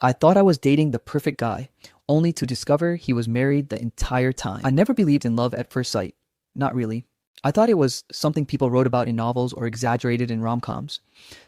I thought I was dating the perfect guy, only to discover he was married the entire time. I never believed in love at first sight. Not really. I thought it was something people wrote about in novels or exaggerated in rom-coms.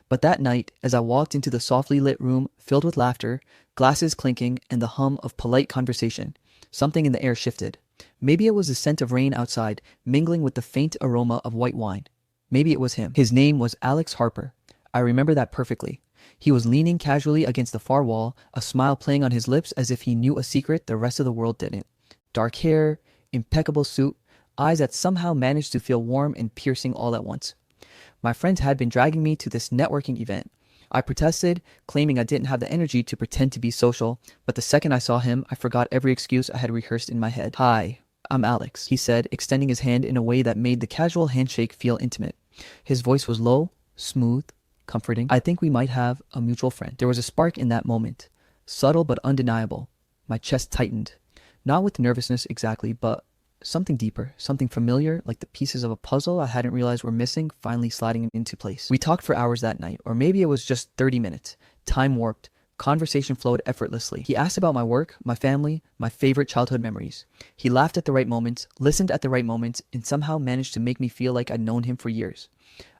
But that night, as I walked into the softly lit room filled with laughter, glasses clinking, and the hum of polite conversation, something in the air shifted. Maybe it was the scent of rain outside, mingling with the faint aroma of white wine. Maybe it was him. His name was Alex Harper. I remember that perfectly. He was leaning casually against the far wall, a smile playing on his lips as if he knew a secret the rest of the world didn't. Dark hair, impeccable suit, eyes that somehow managed to feel warm and piercing all at once. My friends had been dragging me to this networking event. I protested, claiming I didn't have the energy to pretend to be social, but the second I saw him, I forgot every excuse I had rehearsed in my head. "Hi, I'm Alex," he said, extending his hand in a way that made the casual handshake feel intimate. His voice was low, smooth, comforting. "I think we might have a mutual friend." There was a spark in that moment, subtle but undeniable. My chest tightened, not with nervousness exactly, but something deeper, something familiar, like the pieces of a puzzle I hadn't realized were missing, finally sliding into place. We talked for hours that night, or maybe it was just 30 minutes. Time warped. Conversation flowed effortlessly. He asked about my work, my family, my favorite childhood memories. He laughed at the right moments, listened at the right moments, and somehow managed to make me feel like I'd known him for years.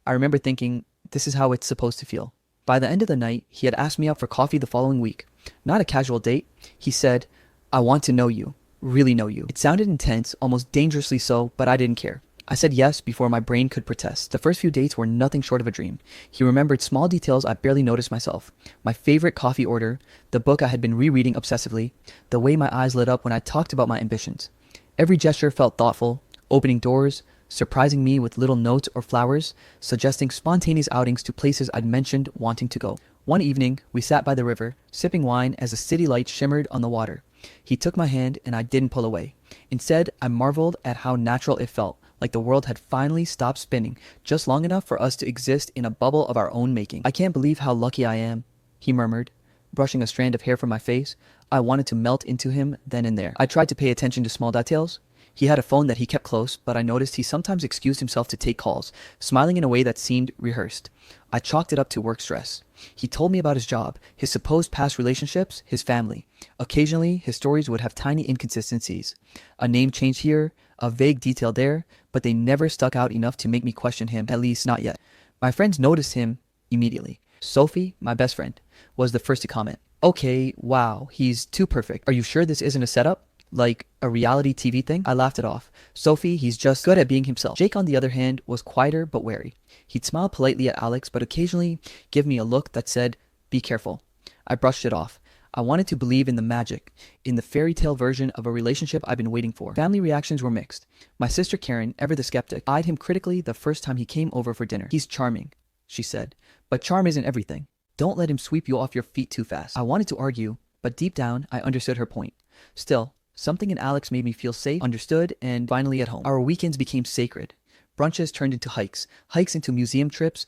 I remember thinking, this is how it's supposed to feel. By the end of the night, he had asked me out for coffee the following week. Not a casual date. He said, "I want to know you. Really know you." It sounded intense, almost dangerously so, but I didn't care. I said yes before my brain could protest. The first few dates were nothing short of a dream. He remembered small details I barely noticed myself. My favorite coffee order, the book I had been rereading obsessively, the way my eyes lit up when I talked about my ambitions. Every gesture felt thoughtful, opening doors, surprising me with little notes or flowers, suggesting spontaneous outings to places I'd mentioned wanting to go. One evening, we sat by the river, sipping wine as the city lights shimmered on the water. He took my hand and I didn't pull away. Instead, I marveled at how natural it felt, like the world had finally stopped spinning, just long enough for us to exist in a bubble of our own making. "I can't believe how lucky I am," he murmured, brushing a strand of hair from my face. I wanted to melt into him then and there. I tried to pay attention to small details. He had a phone that he kept close, but I noticed he sometimes excused himself to take calls, smiling in a way that seemed rehearsed. I chalked it up to work stress. He told me about his job, his supposed past relationships, his family. Occasionally, his stories would have tiny inconsistencies. A name change here, a vague detail there, but they never stuck out enough to make me question him, at least not yet. My friends noticed him immediately. Sophie, my best friend, was the first to comment. "Okay, wow, he's too perfect. Are you sure this isn't a setup? Like a reality TV thing?" I laughed it off. "Sophie, he's just good at being himself." Jake, on the other hand, was quieter but wary. He'd smile politely at Alex, but occasionally give me a look that said, "Be careful." I brushed it off. I wanted to believe in the magic, in the fairy tale version of a relationship I've been waiting for. Family reactions were mixed. My sister Karen, ever the skeptic, eyed him critically the first time he came over for dinner. "He's charming," she said, "but charm isn't everything. Don't let him sweep you off your feet too fast." I wanted to argue, but deep down, I understood her point. Still, something in Alex made me feel safe, understood, and finally at home. Our weekends became sacred. Brunches turned into hikes, hikes into museum trips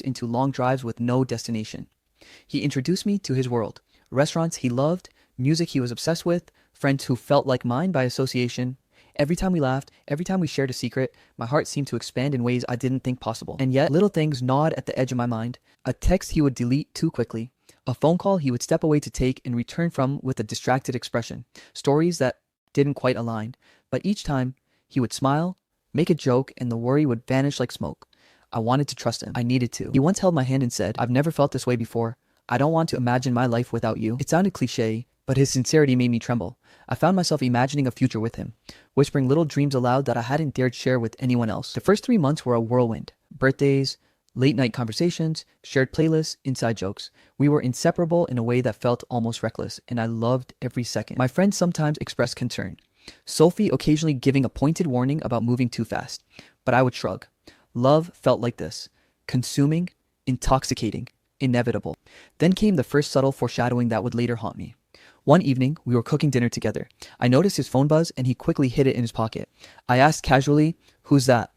into long drives with no destination. He introduced me to his world. Restaurants he loved, music he was obsessed with, friends who felt like mine by association. Every time we laughed, every time we shared a secret, my heart seemed to expand in ways I didn't think possible. And yet, little things gnawed at the edge of my mind. A text he would delete too quickly. A phone call he would step away to take and return from with a distracted expression. Stories that didn't quite align. But each time, he would smile, make a joke, and the worry would vanish like smoke. I wanted to trust him. I needed to. He once held my hand and said, "I've never felt this way before. I don't want to imagine my life without you." It sounded cliche, but his sincerity made me tremble. I found myself imagining a future with him, whispering little dreams aloud that I hadn't dared share with anyone else. The first 3 months were a whirlwind. Birthdays, late night conversations, shared playlists, inside jokes. We were inseparable in a way that felt almost reckless, and I loved every second. My friends sometimes expressed concern. Sophie occasionally giving a pointed warning about moving too fast, but I would shrug. Love felt like this: consuming, intoxicating, inevitable. Then came the first subtle foreshadowing that would later haunt me. One evening, we were cooking dinner together. I noticed his phone buzz and he quickly hid it in his pocket. I asked casually, "Who's that?"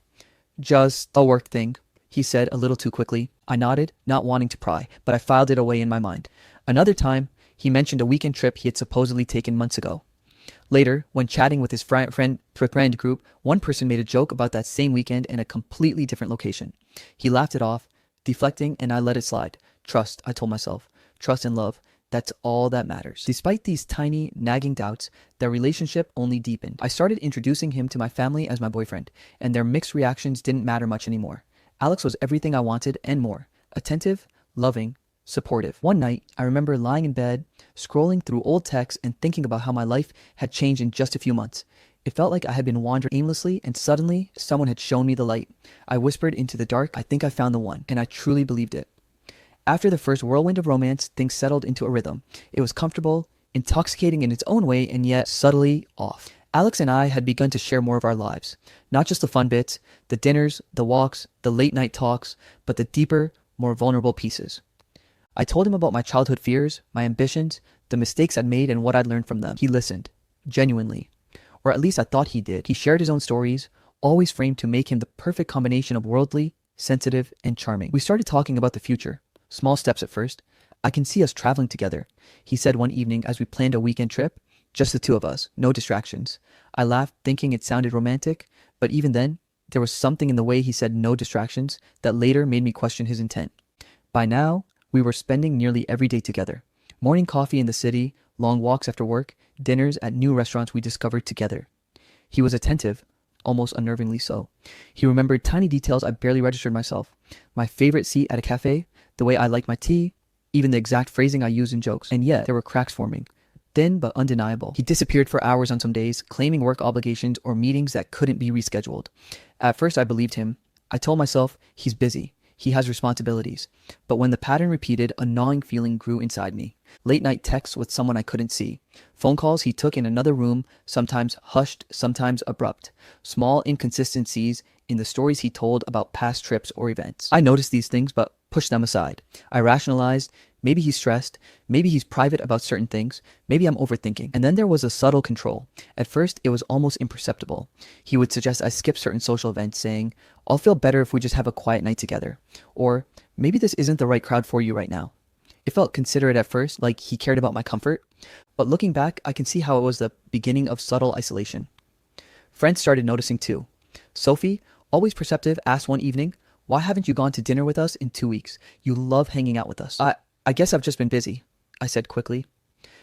"Just a work thing," he said a little too quickly. I nodded, not wanting to pry, but I filed it away in my mind. Another time, he mentioned a weekend trip he had supposedly taken months ago. Later, when chatting with his friend group, one person made a joke about that same weekend in a completely different location. He laughed it off, deflecting, and I let it slide. Trust, I told myself. Trust and love. That's all that matters. Despite these tiny, nagging doubts, their relationship only deepened. I started introducing him to my family as my boyfriend, and their mixed reactions didn't matter much anymore. Alex was everything I wanted and more. Attentive, loving, supportive. One night, I remember lying in bed, scrolling through old texts and thinking about how my life had changed in just a few months. It felt like I had been wandering aimlessly, and suddenly, someone had shown me the light. I whispered into the dark, "I think I found the one," and I truly believed it. After the first whirlwind of romance, things settled into a rhythm. It was comfortable, intoxicating in its own way, and yet subtly off. Alex and I had begun to share more of our lives. Not just the fun bits, the dinners, the walks, the late night talks, but the deeper, more vulnerable pieces. I told him about my childhood fears, my ambitions, the mistakes I'd made, and what I'd learned from them. He listened, genuinely. Or at least I thought he did. He shared his own stories, always framed to make him the perfect combination of worldly, sensitive, and charming. We started talking about the future. Small steps at first. "I can see us traveling together," he said one evening as we planned a weekend trip. Just the two of us, no distractions. I laughed, thinking it sounded romantic, but even then, there was something in the way he said no distractions that later made me question his intent. By now, we were spending nearly every day together. Morning coffee in the city, long walks after work, dinners at new restaurants we discovered together. He was attentive, almost unnervingly so. He remembered tiny details I barely registered myself. My favorite seat at a cafe, the way I liked my tea, even the exact phrasing I used in jokes. And yet, there were cracks forming. Thin but undeniable. He disappeared for hours on some days, claiming work obligations or meetings that couldn't be rescheduled. At first, I believed him. I told myself, he's busy. He has responsibilities. But when the pattern repeated, a gnawing feeling grew inside me. Late night texts with someone I couldn't see. Phone calls he took in another room, sometimes hushed, sometimes abrupt. Small inconsistencies in the stories he told about past trips or events. I noticed these things, but pushed them aside. I rationalized, maybe he's stressed, maybe he's private about certain things, maybe I'm overthinking. And then there was a subtle control. At first, it was almost imperceptible. He would suggest I skip certain social events, saying, "I'll feel better if we just have a quiet night together." Or, "Maybe this isn't the right crowd for you right now." It felt considerate at first, like he cared about my comfort. But looking back, I can see how it was the beginning of subtle isolation. Friends started noticing too. Sophie, always perceptive, asked one evening, "Why haven't you gone to dinner with us in 2 weeks? You love hanging out with us." I guess I've just been busy," I said quickly.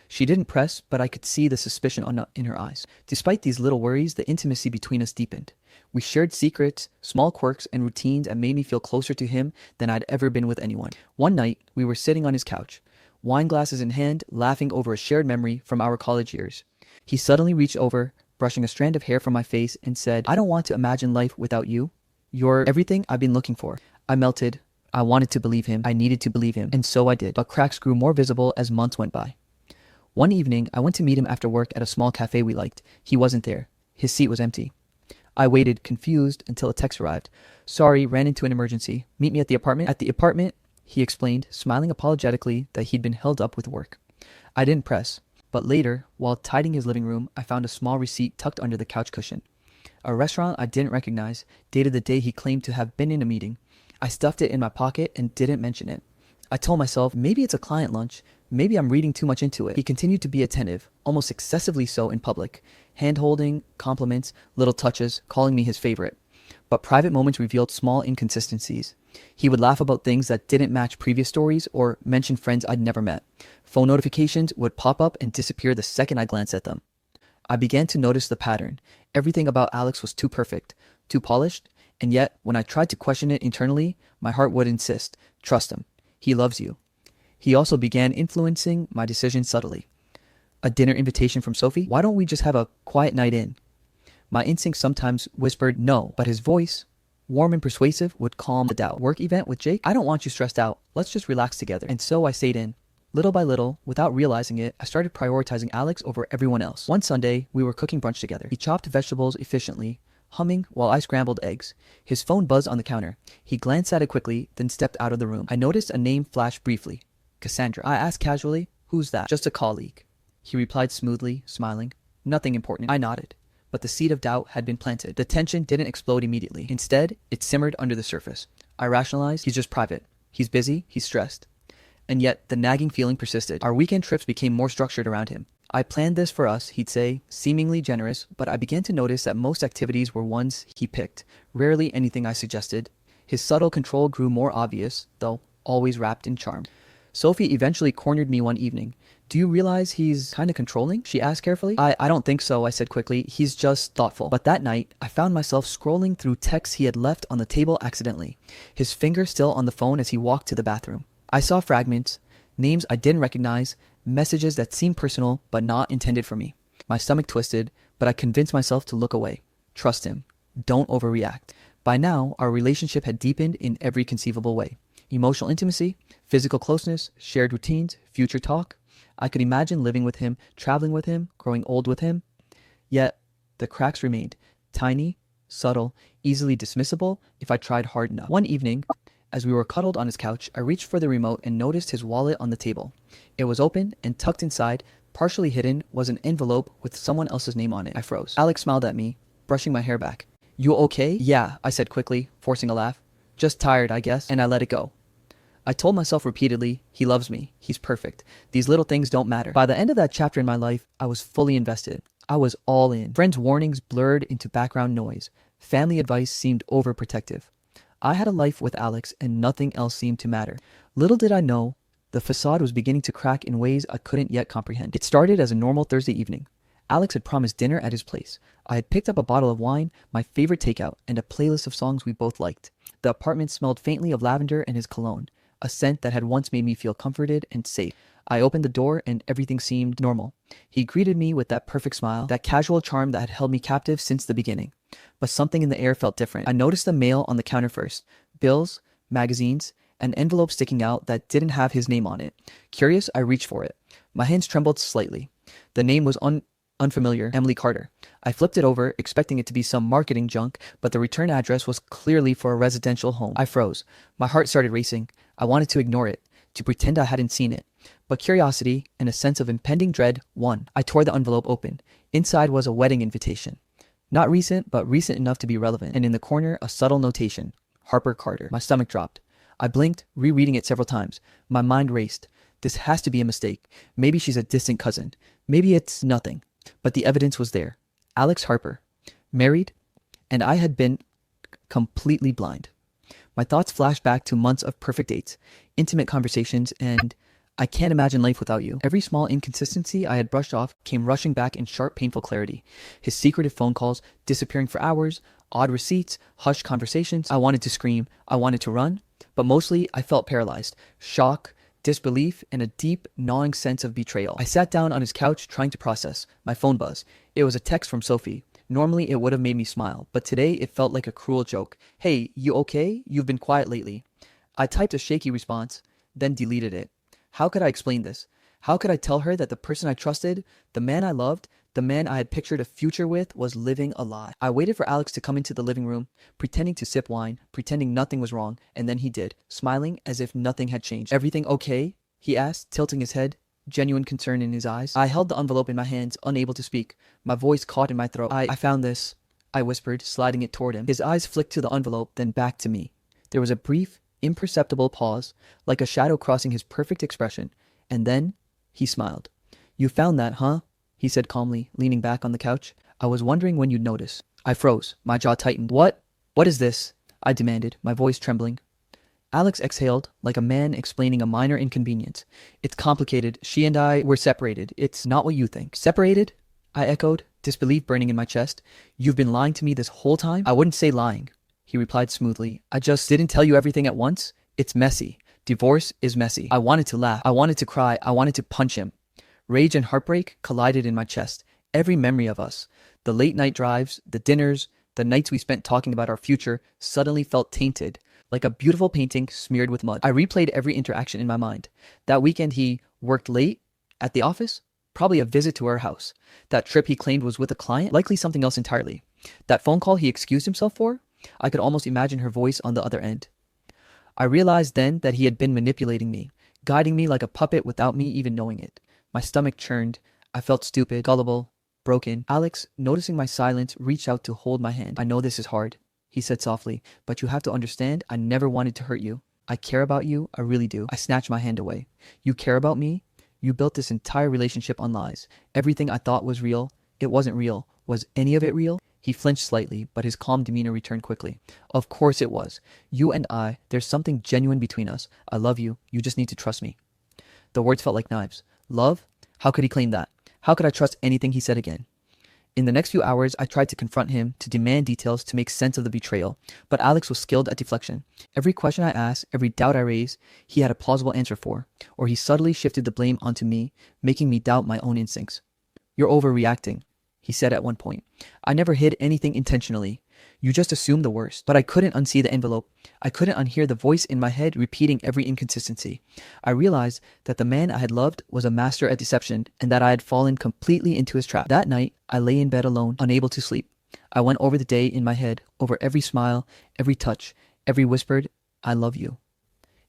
She didn't press, but I could see the suspicion in her eyes. Despite these little worries, the intimacy between us deepened. We shared secrets, small quirks, and routines that made me feel closer to him than I'd ever been with anyone. One night, we were sitting on his couch, wine glasses in hand, laughing over a shared memory from our college years. He suddenly reached over, brushing a strand of hair from my face, and said, "I don't want to imagine life without you. You're everything I've been looking for." I melted. I wanted to believe him. I needed to believe him. And so I did. But cracks grew more visible as months went by. One evening, I went to meet him after work at a small cafe we liked. He wasn't there. His seat was empty. I waited, confused, until a text arrived. "Sorry, ran into an emergency. Meet me at the apartment?" "At the apartment," he explained, smiling apologetically that he'd been held up with work. I didn't press. But later, while tidying his living room, I found a small receipt tucked under the couch cushion. A restaurant I didn't recognize, dated the day he claimed to have been in a meeting. I stuffed it in my pocket and didn't mention it. I told myself, maybe it's a client lunch. Maybe I'm reading too much into it. He continued to be attentive, almost excessively so in public. Hand-holding, compliments, little touches, calling me his favorite. But private moments revealed small inconsistencies. He would laugh about things that didn't match previous stories or mention friends I'd never met. Phone notifications would pop up and disappear the second I glanced at them. I began to notice the pattern. Everything about Alex was too perfect, too polished, and yet, when I tried to question it internally, my heart would insist, "Trust him. He loves you." He also began influencing my decisions subtly. A dinner invitation from Sophie? "Why don't we just have a quiet night in?" My instinct sometimes whispered no, but his voice, warm and persuasive, would calm the doubt. "Work event with Jake? I don't want you stressed out. Let's just relax together." And so I stayed in. Little by little, without realizing it, I started prioritizing Alex over everyone else. One Sunday, we were cooking brunch together. He chopped vegetables efficiently, humming while I scrambled eggs. His phone buzzed on the counter. He glanced at it quickly, then stepped out of the room. I noticed a name flash briefly. Cassandra. I asked casually, "Who's that?" "Just a colleague." He replied smoothly, smiling. "Nothing important." I nodded. But the seed of doubt had been planted. The tension didn't explode immediately. Instead, it simmered under the surface. I rationalized, he's just private. He's busy, he's stressed. And yet, the nagging feeling persisted. Our weekend trips became more structured around him. "I planned this for us," he'd say, seemingly generous, but I began to notice that most activities were ones he picked, rarely anything I suggested. His subtle control grew more obvious, though always wrapped in charm. Sophie eventually cornered me one evening. Do you realize he's kind of controlling? She asked carefully. I don't think so, I said quickly. He's just thoughtful. But that night, I found myself scrolling through texts he had left on the table accidentally, his finger still on the phone as he walked to the bathroom. I saw fragments, names I didn't recognize, messages that seemed personal but not intended for me. My stomach twisted, but I convinced myself to look away. Trust him. Don't overreact. By now, our relationship had deepened in every conceivable way. Emotional intimacy, physical closeness, shared routines, future talk. I could imagine living with him, traveling with him, growing old with him. Yet, the cracks remained, tiny, subtle, easily dismissible if I tried hard enough. One evening, as we were cuddled on his couch, I reached for the remote and noticed his wallet on the table. It was open, and tucked inside, partially hidden, was an envelope with someone else's name on it. I froze. Alex smiled at me, brushing my hair back. You okay? Yeah, I said quickly, forcing a laugh. Just tired, I guess, and I let it go. I told myself repeatedly, he loves me, he's perfect. These little things don't matter. By the end of that chapter in my life, I was fully invested. I was all in. Friends' warnings blurred into background noise. Family advice seemed overprotective. I had a life with Alex and nothing else seemed to matter. Little did I know, the facade was beginning to crack in ways I couldn't yet comprehend. It started as a normal Thursday evening. Alex had promised dinner at his place. I had picked up a bottle of wine, my favorite takeout, and a playlist of songs we both liked. The apartment smelled faintly of lavender and his cologne, a scent that had once made me feel comforted and safe. I opened the door and everything seemed normal. He greeted me with that perfect smile, that casual charm that had held me captive since the beginning. But something in the air felt different. I noticed the mail on the counter first. Bills, magazines, an envelope sticking out that didn't have his name on it. Curious, I reached for it. My hands trembled slightly. The name was unfamiliar, Emily Carter. I flipped it over, expecting it to be some marketing junk, but the return address was clearly for a residential home. I froze. My heart started racing. I wanted to ignore it, to pretend I hadn't seen it. But curiosity and a sense of impending dread won. I tore the envelope open. Inside was a wedding invitation. Not recent, but recent enough to be relevant. And in the corner, a subtle notation. Harper Carter. My stomach dropped. I blinked, rereading it several times. My mind raced. This has to be a mistake. Maybe she's a distant cousin. Maybe it's nothing. But the evidence was there. Alex Harper. Married. And I had been completely blind. My thoughts flashed back to months of perfect dates, intimate conversations, and I can't imagine life without you. Every small inconsistency I had brushed off came rushing back in sharp, painful clarity. His secretive phone calls, disappearing for hours, odd receipts, hushed conversations. I wanted to scream. I wanted to run. But mostly, I felt paralyzed. Shock, disbelief, and a deep, gnawing sense of betrayal. I sat down on his couch, trying to process. My phone buzzed. It was a text from Sophie. Normally, it would have made me smile, but today it felt like a cruel joke. Hey, you okay? You've been quiet lately. I typed a shaky response, then deleted it. How could I explain this? How could I tell her that the person I trusted, the man I loved, the man I had pictured a future with, was living a lie? I waited for Alex to come into the living room, pretending to sip wine, pretending nothing was wrong, and then he did, smiling as if nothing had changed. Everything okay? He asked, tilting his head, genuine concern in his eyes. I held the envelope in my hands, unable to speak. My voice caught in my throat. I found this, I whispered, sliding it toward him. His eyes flicked to the envelope, then back to me. There was a brief, imperceptible pause, like a shadow crossing his perfect expression, and then he smiled. You found that, huh? He said calmly, leaning back on the couch. I was wondering when you'd notice. I froze. My jaw tightened. What is this? I demanded, my voice trembling. Alex exhaled, like a man explaining a minor inconvenience. It's complicated. She and I were separated. It's not what you think. Separated? I echoed, disbelief burning in my chest. You've been lying to me this whole time? I wouldn't say lying, he replied smoothly. I just didn't tell you everything at once. It's messy. Divorce is messy. I wanted to laugh. I wanted to cry. I wanted to punch him. Rage and heartbreak collided in my chest. Every memory of us, the late night drives, the dinners, the nights we spent talking about our future, suddenly felt tainted, like a beautiful painting smeared with mud. I replayed every interaction in my mind. That weekend he worked late at the office, probably a visit to her house. That trip he claimed was with a client, likely something else entirely. That phone call he excused himself for, I could almost imagine her voice on the other end. I realized then that he had been manipulating me, guiding me like a puppet without me even knowing it. My stomach churned. I felt stupid, gullible, broken. Alex, noticing my silence, reached out to hold my hand. I know this is hard, he said softly, but you have to understand, I never wanted to hurt you. I care about you, I really do. I snatched my hand away. You care about me? You built this entire relationship on lies. Everything I thought was real, it wasn't real. Was any of it real? He flinched slightly, but his calm demeanor returned quickly. Of course it was. You and I, there's something genuine between us. I love you. You just need to trust me. The words felt like knives. Love? How could he claim that? How could I trust anything he said again? In the next few hours, I tried to confront him, to demand details, to make sense of the betrayal, but Alex was skilled at deflection. Every question I asked, every doubt I raised, he had a plausible answer for, or he subtly shifted the blame onto me, making me doubt my own instincts. "You're overreacting," he said at one point. "I never hid anything intentionally. You just assumed the worst." But I couldn't unsee the envelope. I couldn't unhear the voice in my head repeating every inconsistency. I realized that the man I had loved was a master at deception and that I had fallen completely into his trap. That night, I lay in bed alone, unable to sleep. I went over the day in my head, over every smile, every touch, every whispered, "I love you."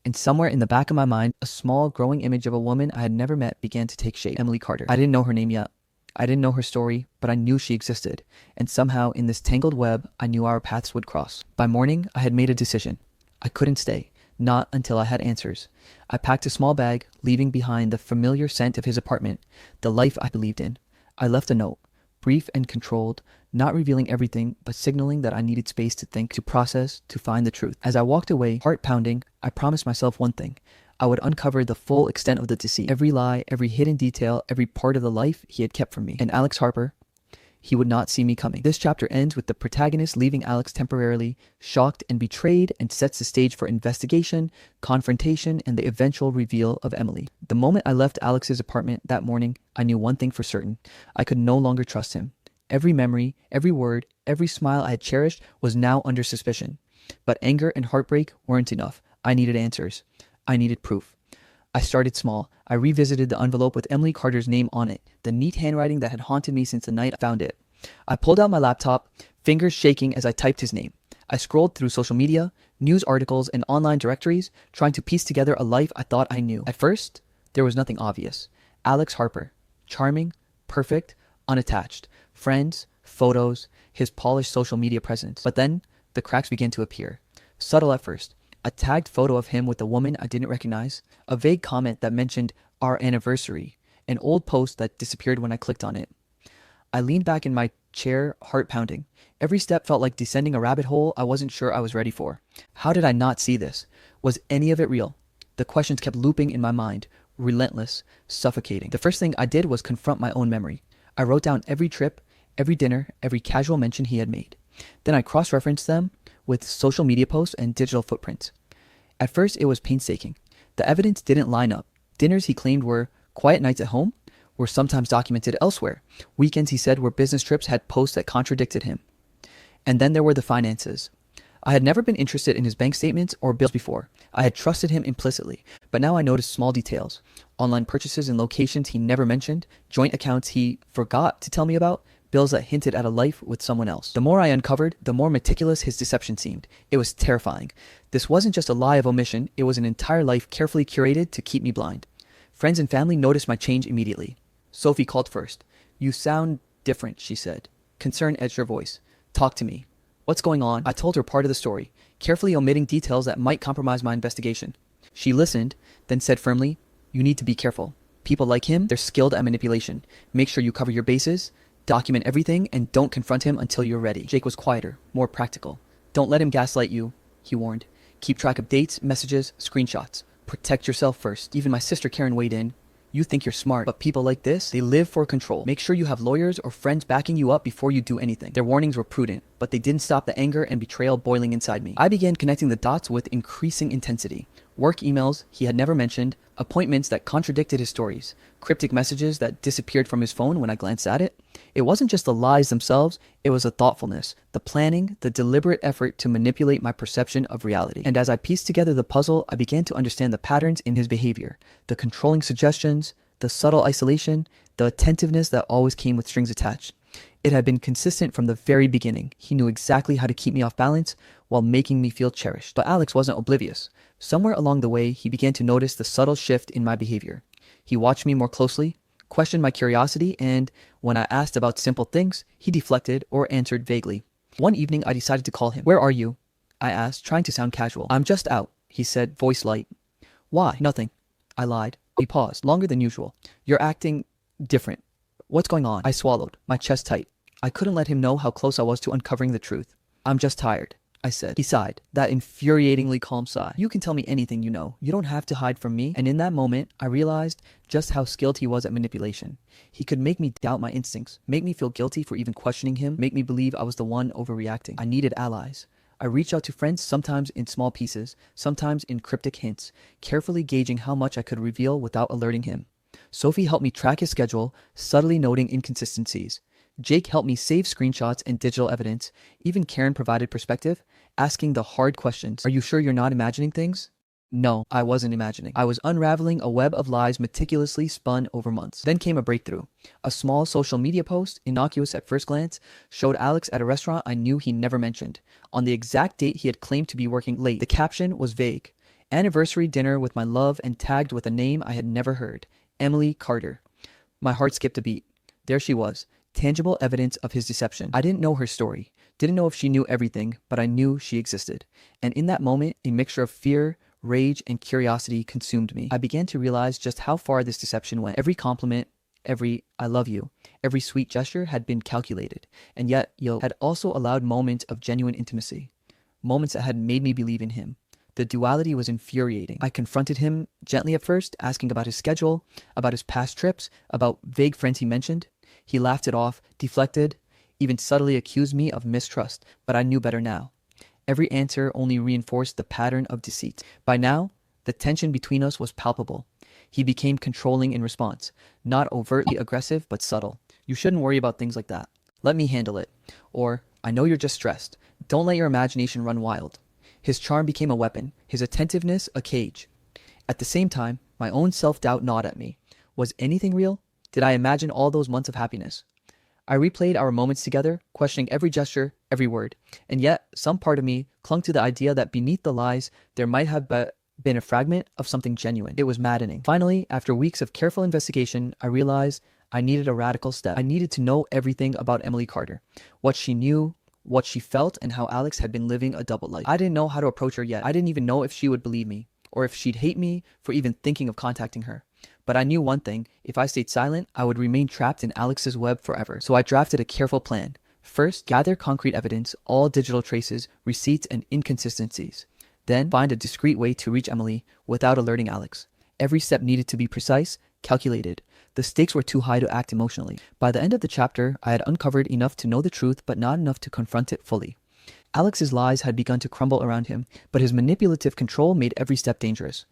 And somewhere in the back of my mind, a small, growing image of a woman I had never met began to take shape. Emily Carter. I didn't know her name yet. I didn't know her story, but I knew she existed, and somehow in this tangled web, I knew our paths would cross. By morning, I had made a decision. I couldn't stay, not until I had answers. I packed a small bag, leaving behind the familiar scent of his apartment, the life I believed in. I left a note, brief and controlled, not revealing everything, but signaling that I needed space to think, to process, to find the truth. As I walked away, heart pounding, I promised myself one thing. I would uncover the full extent of the deceit, every lie, every hidden detail, every part of the life he had kept from me. And Alex Harper, he would not see me coming. This chapter ends with the protagonist leaving Alex temporarily, shocked and betrayed, and sets the stage for investigation, confrontation, and the eventual reveal of Emily. The moment I left Alex's apartment that morning, I knew one thing for certain. I could no longer trust him. Every memory, every word, every smile I had cherished was now under suspicion. But anger and heartbreak weren't enough. I needed answers. I needed proof. I started small. I revisited the envelope with Emily Carter's name on it, the neat handwriting that had haunted me since the night I found it. I pulled out my laptop, fingers shaking as I typed his name. I scrolled through social media, news articles, and online directories, trying to piece together a life I thought I knew. At first, there was nothing obvious. Alex Harper. Charming, perfect, unattached. Friends, photos, his polished social media presence. But then, the cracks began to appear. Subtle at first. A tagged photo of him with a woman I didn't recognize, a vague comment that mentioned our anniversary, an old post that disappeared when I clicked on it. I leaned back in my chair, heart pounding. Every step felt like descending a rabbit hole I wasn't sure I was ready for. How did I not see this? Was any of it real? The questions kept looping in my mind, relentless, suffocating. The first thing I did was confront my own memory. I wrote down every trip, every dinner, every casual mention he had made. Then I cross-referenced them with social media posts and digital footprints. At first, it was painstaking. The evidence didn't line up. Dinners he claimed were quiet nights at home were sometimes documented elsewhere. Weekends, he said, were business trips had posts that contradicted him. And then there were the finances. I had never been interested in his bank statements or bills before. I had trusted him implicitly, but now I noticed small details. Online purchases in locations he never mentioned, joint accounts he forgot to tell me about, bills that hinted at a life with someone else. The more I uncovered, the more meticulous his deception seemed. It was terrifying. This wasn't just a lie of omission, it was an entire life carefully curated to keep me blind. Friends and family noticed my change immediately. Sophie called first. "You sound different," she said. Concern edged her voice. "Talk to me. What's going on?" I told her part of the story, carefully omitting details that might compromise my investigation. She listened, then said firmly, "You need to be careful. People like him, they're skilled at manipulation. Make sure you cover your bases. Document everything and don't confront him until you're ready." Jake was quieter, more practical. "Don't let him gaslight you," he warned. "Keep track of dates, messages, screenshots. Protect yourself first." Even my sister Karen weighed in. "You think you're smart, but people like this, they live for control. Make sure you have lawyers or friends backing you up before you do anything." Their warnings were prudent, but they didn't stop the anger and betrayal boiling inside me. I began connecting the dots with increasing intensity. Work emails he had never mentioned, appointments that contradicted his stories, cryptic messages that disappeared from his phone when I glanced at it. It wasn't just the lies themselves, it was the thoughtfulness, the planning, the deliberate effort to manipulate my perception of reality. And as I pieced together the puzzle, I began to understand the patterns in his behavior, the controlling suggestions, the subtle isolation, the attentiveness that always came with strings attached. It had been consistent from the very beginning. He knew exactly how to keep me off balance while making me feel cherished. But Alex wasn't oblivious. Somewhere along the way, he began to notice the subtle shift in my behavior. He watched me more closely, questioned my curiosity, and when I asked about simple things, he deflected or answered vaguely. One evening, I decided to call him. "Where are you?" I asked, trying to sound casual. "I'm just out," he said, voice light. "Why?" "Nothing," I lied. He paused, longer than usual. "You're acting different. What's going on?" I swallowed, my chest tight. I couldn't let him know how close I was to uncovering the truth. "I'm just tired," I said. He sighed, that infuriatingly calm sigh. You can tell me anything you know. You don't have to hide from me. And in that moment, I realized just how skilled he was at manipulation. He could make me doubt my instincts, make me feel guilty for even questioning him, make me believe I was the one overreacting. I needed allies. I reached out to friends, sometimes in small pieces, sometimes in cryptic hints, carefully gauging how much I could reveal without alerting him. Sophie helped me track his schedule, subtly noting inconsistencies. Jake helped me save screenshots and digital evidence. Even Karen provided perspective, asking the hard questions. Are you sure you're not imagining things? No, I wasn't imagining. I was unraveling a web of lies meticulously spun over months. Then came a breakthrough. A small social media post, innocuous at first glance, showed Alex at a restaurant I knew he never mentioned. On the exact date he had claimed to be working late, the caption was vague. Anniversary dinner with my love, and tagged with a name I had never heard. Emily Carter. My heart skipped a beat. There she was. Tangible evidence of his deception. I didn't know her story, didn't know if she knew everything, but I knew she existed. And in that moment, a mixture of fear, rage, and curiosity consumed me. I began to realize just how far this deception went. Every compliment, every "I love you," every sweet gesture had been calculated, and yet had also allowed moments of genuine intimacy, moments that had made me believe in him. The duality was infuriating. I confronted him gently at first, asking about his schedule, about his past trips, about vague friends he mentioned. He laughed it off, deflected, even subtly accused me of mistrust, but I knew better now. Every answer only reinforced the pattern of deceit. By now, the tension between us was palpable. He became controlling in response, not overtly aggressive, but subtle. You shouldn't worry about things like that. Let me handle it. Or, I know you're just stressed. Don't let your imagination run wild. His charm became a weapon, his attentiveness a cage. At the same time, my own self-doubt gnawed at me. Was anything real? Did I imagine all those months of happiness? I replayed our moments together, questioning every gesture, every word. And yet, some part of me clung to the idea that beneath the lies, there might have been a fragment of something genuine. It was maddening. Finally, after weeks of careful investigation, I realized I needed a radical step. I needed to know everything about Emily Carter. What she knew, what she felt, and how Alex had been living a double life. I didn't know how to approach her yet. I didn't even know if she would believe me, or if she'd hate me for even thinking of contacting her. But I knew one thing: if I stayed silent, I would remain trapped in Alex's web forever. So I drafted a careful plan. First, gather concrete evidence, all digital traces, receipts, and inconsistencies. Then, find a discreet way to reach Emily without alerting Alex. Every step needed to be precise, calculated. The stakes were too high to act emotionally. By the end of the chapter, I had uncovered enough to know the truth, but not enough to confront it fully. Alex's lies had begun to crumble around him, but his manipulative control made every step dangerous.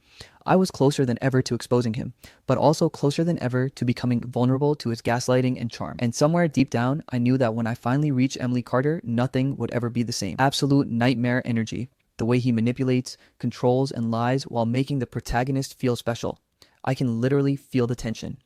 I was closer than ever to exposing him, but also closer than ever to becoming vulnerable to his gaslighting and charm. And somewhere deep down, I knew that when I finally reached Emily Carter, nothing would ever be the same. Absolute nightmare energy. The way he manipulates, controls, and lies while making the protagonist feel special. I can literally feel the tension.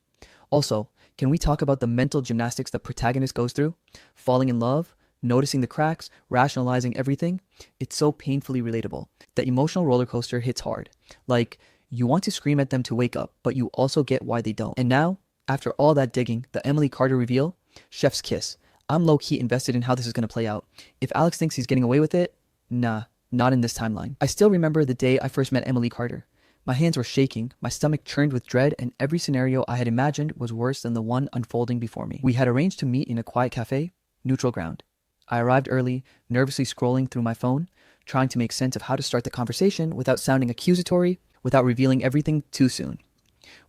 Also, can we talk about the mental gymnastics the protagonist goes through? Falling in love, noticing the cracks, rationalizing everything. It's so painfully relatable. The emotional roller coaster hits hard. Like, you want to scream at them to wake up, but you also get why they don't. And now, after all that digging, the Emily Carter reveal, chef's kiss. I'm low-key invested in how this is going to play out. If Alex thinks he's getting away with it, nah, not in this timeline. I still remember the day I first met Emily Carter. My hands were shaking, my stomach churned with dread, and every scenario I had imagined was worse than the one unfolding before me. We had arranged to meet in a quiet cafe, neutral ground. I arrived early, nervously scrolling through my phone, trying to make sense of how to start the conversation without sounding accusatory, without revealing everything too soon.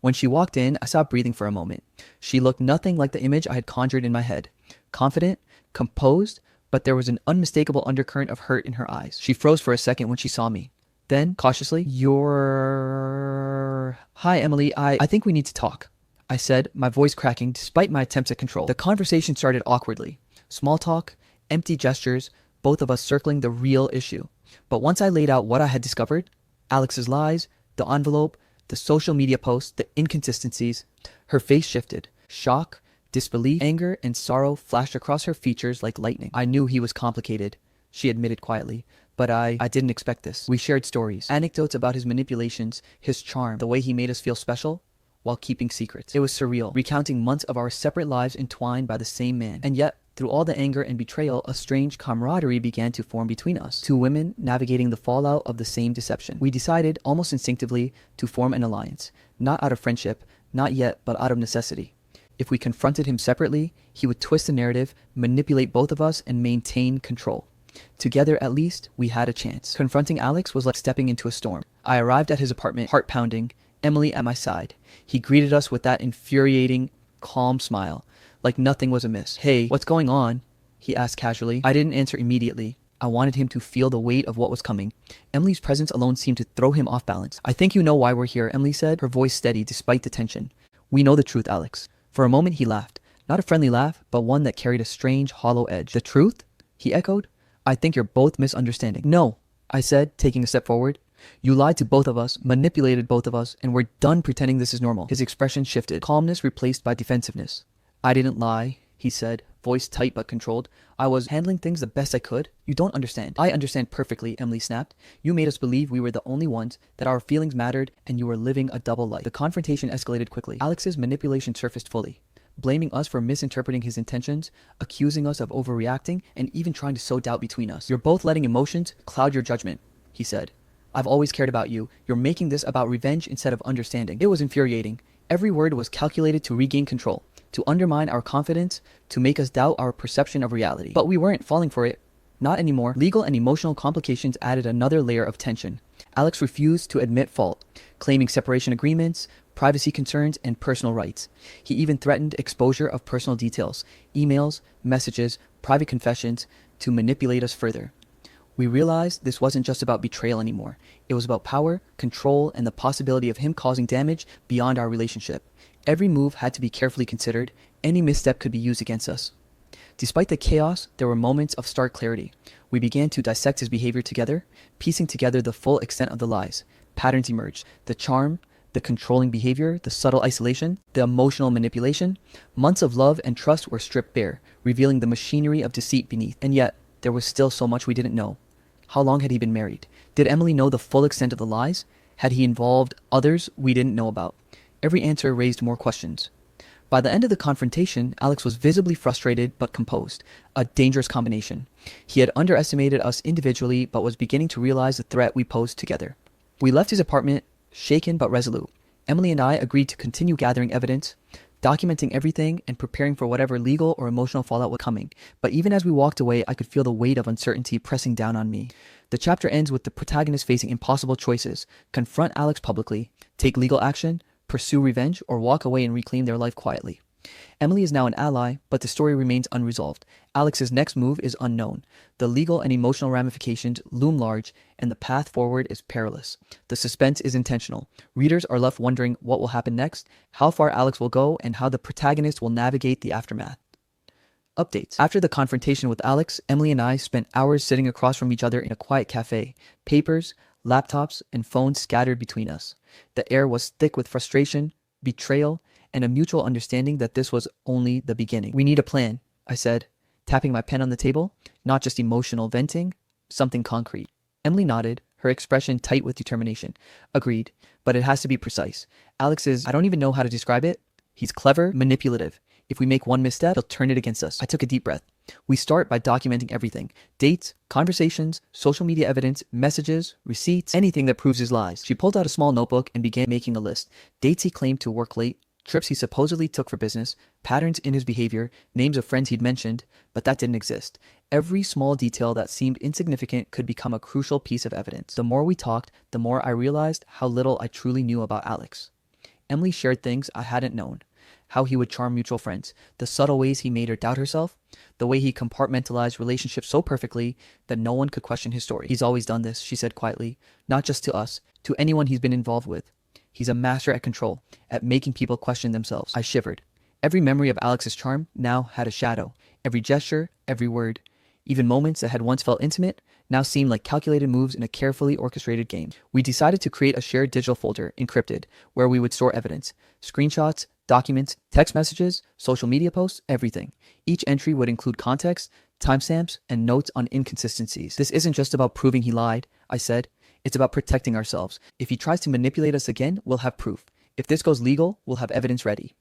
When she walked in, I stopped breathing for a moment. She looked nothing like the image I had conjured in my head. Confident, composed, but there was an unmistakable undercurrent of hurt in her eyes. She froze for a second when she saw me. Then, cautiously, Hi, Emily, I think we need to talk, I said, my voice cracking despite my attempts at control. The conversation started awkwardly. Small talk, empty gestures, both of us circling the real issue. But once I laid out what I had discovered, Alex's lies, the envelope, the social media posts, the inconsistencies, her face shifted. Shock, disbelief, anger, and sorrow flashed across her features like lightning. I knew he was complicated, she admitted quietly, but I didn't expect this. We shared stories, anecdotes about his manipulations, his charm, the way he made us feel special while keeping secrets. It was surreal, recounting months of our separate lives entwined by the same man. And yet, through all the anger and betrayal, a strange camaraderie began to form between us. Two women navigating the fallout of the same deception. We decided, almost instinctively, to form an alliance. Not out of friendship, not yet, but out of necessity. If we confronted him separately, he would twist the narrative, manipulate both of us, and maintain control. Together, at least, we had a chance. Confronting Alex was like stepping into a storm. I arrived at his apartment, heart pounding, Emily at my side. He greeted us with that infuriating, calm smile, like nothing was amiss. "Hey, what's going on?" he asked casually. I didn't answer immediately. I wanted him to feel the weight of what was coming. Emily's presence alone seemed to throw him off balance. "I think you know why we're here," Emily said, her voice steady despite the tension. "We know the truth, Alex." For a moment he laughed. Not a friendly laugh, but one that carried a strange, hollow edge. "The truth?" he echoed. "I think you're both misunderstanding." "No," I said, taking a step forward. "You lied to both of us, manipulated both of us, and we're done pretending this is normal." His expression shifted, calmness replaced by defensiveness. "I didn't lie," he said, voice tight but controlled. "I was handling things the best I could." "You don't understand." "I understand perfectly," Emily snapped. "You made us believe we were the only ones, that our feelings mattered, and you were living a double life." The confrontation escalated quickly. Alex's manipulation surfaced fully, blaming us for misinterpreting his intentions, accusing us of overreacting, and even trying to sow doubt between us. "You're both letting emotions cloud your judgment," he said. "I've always cared about you. You're making this about revenge instead of understanding." It was infuriating. Every word was calculated to regain control, to undermine our confidence, to make us doubt our perception of reality. But we weren't falling for it. Not anymore. Legal and emotional complications added another layer of tension. Alex refused to admit fault, claiming separation agreements, privacy concerns, and personal rights. He even threatened exposure of personal details, emails, messages, private confessions, to manipulate us further. We realized this wasn't just about betrayal anymore. It was about power, control, and the possibility of him causing damage beyond our relationship. Every move had to be carefully considered. Any misstep could be used against us. Despite the chaos, there were moments of stark clarity. We began to dissect his behavior together, piecing together the full extent of the lies. Patterns emerged. The charm, the controlling behavior, the subtle isolation, the emotional manipulation. Months of love and trust were stripped bare, revealing the machinery of deceit beneath. And yet, there was still so much we didn't know. How long had he been married? Did Emily know the full extent of the lies? Had he involved others we didn't know about? Every answer raised more questions. By the end of the confrontation, Alex was visibly frustrated but composed, a dangerous combination. He had underestimated us individually but was beginning to realize the threat we posed together. We left his apartment, shaken but resolute. Emily and I agreed to continue gathering evidence, documenting everything and preparing for whatever legal or emotional fallout was coming. But even as we walked away, I could feel the weight of uncertainty pressing down on me. The chapter ends with the protagonist facing impossible choices: confront Alex publicly, take legal action, pursue revenge, or walk away and reclaim their life quietly. Emily is now an ally, but the story remains unresolved. Alex's next move is unknown. The legal and emotional ramifications loom large, and the path forward is perilous. The suspense is intentional. Readers are left wondering what will happen next, how far Alex will go, and how the protagonist will navigate the aftermath. Updates. After the confrontation with Alex, Emily and I spent hours sitting across from each other in a quiet cafe. Papers, laptops, and phones scattered between us. The air was thick with frustration, betrayal, and a mutual understanding that this was only the beginning. "We need a plan," I said, tapping my pen on the table. "Not just emotional venting, something concrete." Emily nodded, her expression tight with determination. "Agreed, but it has to be precise. Alex is, I don't even know how to describe it. He's clever, manipulative. If we make one misstep, he'll turn it against us." I took a deep breath. "We start by documenting everything. Dates, conversations, social media evidence, messages, receipts, anything that proves his lies." She pulled out a small notebook and began making a list. Dates he claimed to work late, trips he supposedly took for business, patterns in his behavior, names of friends he'd mentioned, but that didn't exist. Every small detail that seemed insignificant could become a crucial piece of evidence. The more we talked, the more I realized how little I truly knew about Alex. Emily shared things I hadn't known. How he would charm mutual friends, the subtle ways he made her doubt herself, the way he compartmentalized relationships so perfectly that no one could question his story. "He's always done this," she said quietly, "not just to us, to anyone he's been involved with. He's a master at control, at making people question themselves." I shivered. Every memory of Alex's charm now had a shadow. Every gesture, every word. Even moments that had once felt intimate now seemed like calculated moves in a carefully orchestrated game. We decided to create a shared digital folder, encrypted, where we would store evidence. Screenshots, documents, text messages, social media posts, everything. Each entry would include context, timestamps, and notes on inconsistencies. "This isn't just about proving he lied," I said. "It's about protecting ourselves. If he tries to manipulate us again, we'll have proof. If this goes legal, we'll have evidence ready."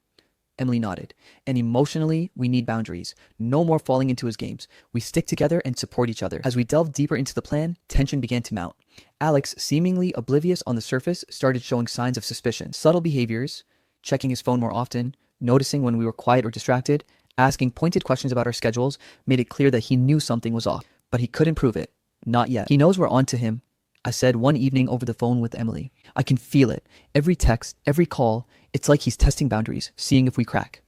Emily nodded. "And emotionally, we need boundaries. No more falling into his games. We stick together and support each other." As we delved deeper into the plan, tension began to mount. Alex, seemingly oblivious on the surface, started showing signs of suspicion. Subtle behaviors, checking his phone more often, noticing when we were quiet or distracted, asking pointed questions about our schedules, made it clear that he knew something was off. but he couldn't prove it. Not yet. He knows we're on to him, I said one evening over the phone with Emily. I can feel it. Every text, every call, it's like he's testing boundaries, seeing if we crack.